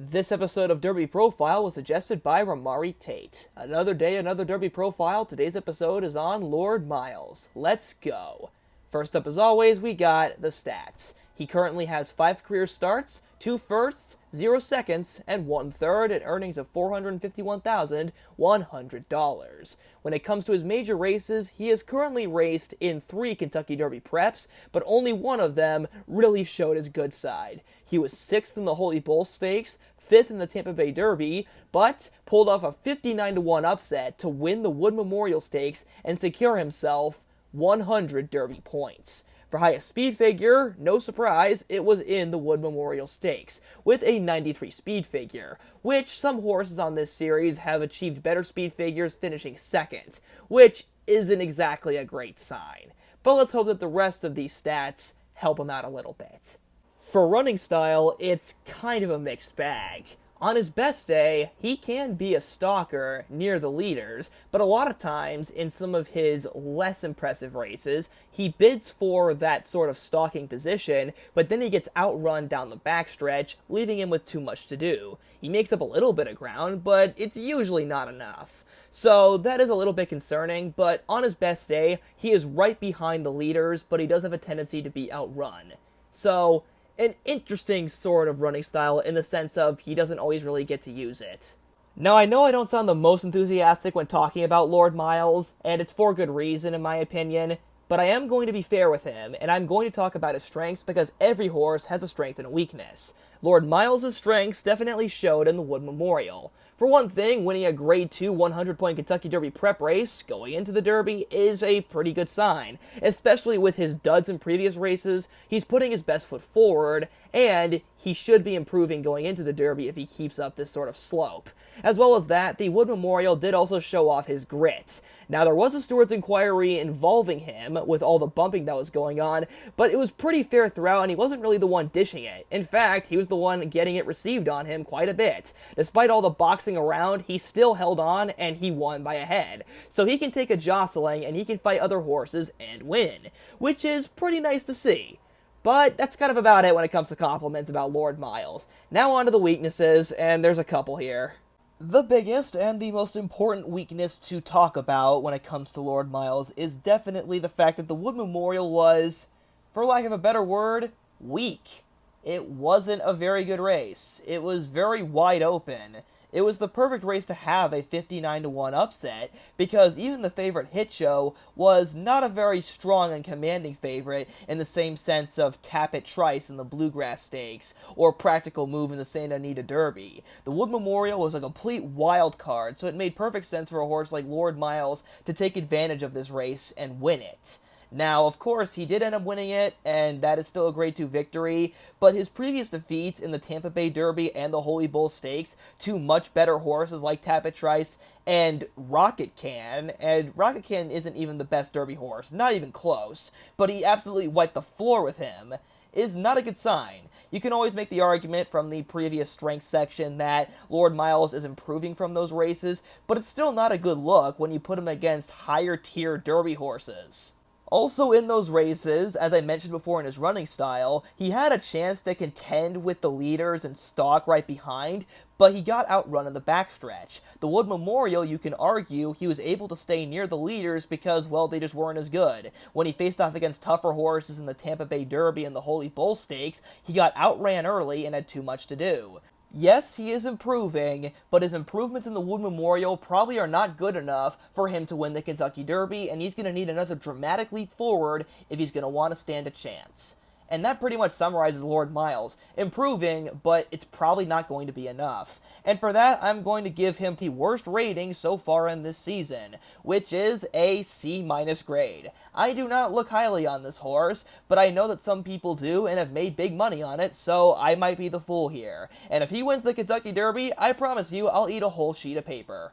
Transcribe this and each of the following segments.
This episode of Derby Profile was suggested by Ramari Taitt. Another day, another Derby Profile. Today's episode is on Lord Miles. Let's go. First up, as always, we got the stats. He currently has 5 career starts, 2 firsts, 0 seconds, and 1 third at earnings of $451,100. When it comes to his major races, he has currently raced in 3 Kentucky Derby preps, but only one of them really showed his good side. He was 6th in the Holy Bull Stakes, 5th in the Tampa Bay Derby, but pulled off a 59-1 upset to win the Wood Memorial Stakes and secure himself 100 Derby points. For highest speed figure, no surprise, it was in the Wood Memorial Stakes, with a 93 speed figure, which some horses on this series have achieved better speed figures finishing second, which isn't exactly a great sign. But let's hope that the rest of these stats help him out a little bit. For running style, it's kind of a mixed bag. On his best day, he can be a stalker near the leaders, but a lot of times, in some of his less impressive races, he bids for that sort of stalking position, but then he gets outrun down the backstretch, leaving him with too much to do. He makes up a little bit of ground, but it's usually not enough. So that is a little bit concerning, but on his best day, he is right behind the leaders, but he does have a tendency to be outrun. So an interesting sort of running style in the sense of he doesn't always really get to use it. Now, I know I don't sound the most enthusiastic when talking about Lord Miles, and it's for good reason in my opinion, but I am going to be fair with him, and I'm going to talk about his strengths because every horse has a strength and a weakness. Lord Miles' strengths definitely showed in the Wood Memorial. For one thing, winning a Grade 2 100-point Kentucky Derby prep race going into the Derby is a pretty good sign, especially with his duds in previous races. He's putting his best foot forward, and he should be improving going into the Derby if he keeps up this sort of slope. As well as that, the Wood Memorial did also show off his grit. Now, there was a steward's inquiry involving him with all the bumping that was going on, but it was pretty fair throughout, and he wasn't really the one dishing it. In fact, he was the one getting it received on him quite a bit. Despite all the boxing around, he still held on, and he won by a head. So he can take a jostling, and he can fight other horses and win, which is pretty nice to see. But that's kind of about it when it comes to compliments about Lord Miles. Now on to the weaknesses, and there's a couple here. The biggest and the most important weakness to talk about when it comes to Lord Miles is definitely the fact that the Wood Memorial was, for lack of a better word, weak. It wasn't a very good race. It was very wide open. It was the perfect race to have a 59-1 upset, because even the favorite Hit Show was not a very strong and commanding favorite in the same sense of Tapit Trice in the Bluegrass Stakes, or Practical Move in the Santa Anita Derby. The Wood Memorial was a complete wild card, so it made perfect sense for a horse like Lord Miles to take advantage of this race and win it. Now, of course, he did end up winning it, and that is still a Grade 2 victory, but his previous defeats in the Tampa Bay Derby and the Holy Bull Stakes to much better horses like Tapit Trice and Rocket Can, and Rocket Can isn't even the best Derby horse, not even close, but he absolutely wiped the floor with him, is not a good sign. You can always make the argument from the previous strength section that Lord Miles is improving from those races, but it's still not a good look when you put him against higher tier Derby horses. Also in those races, as I mentioned before in his running style, he had a chance to contend with the leaders and stalk right behind, but he got outrun in the backstretch. The Wood Memorial, you can argue, he was able to stay near the leaders because, well, they just weren't as good. When he faced off against tougher horses in the Tampa Bay Derby and the Holy Bull Stakes, he got outran early and had too much to do. Yes, he is improving, but his improvements in the Wood Memorial probably are not good enough for him to win the Kentucky Derby, and he's going to need another dramatic leap forward if he's going to want to stand a chance. And that pretty much summarizes Lord Miles. Improving, but it's probably not going to be enough. And for that, I'm going to give him the worst rating so far in this season, which is a C- grade. I do not look highly on this horse, but I know that some people do and have made big money on it, so I might be the fool here. And if he wins the Kentucky Derby, I promise you I'll eat a whole sheet of paper.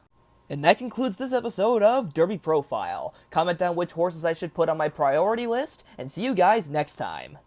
And that concludes this episode of Derby Profile. Comment down which horses I should put on my priority list, and see you guys next time.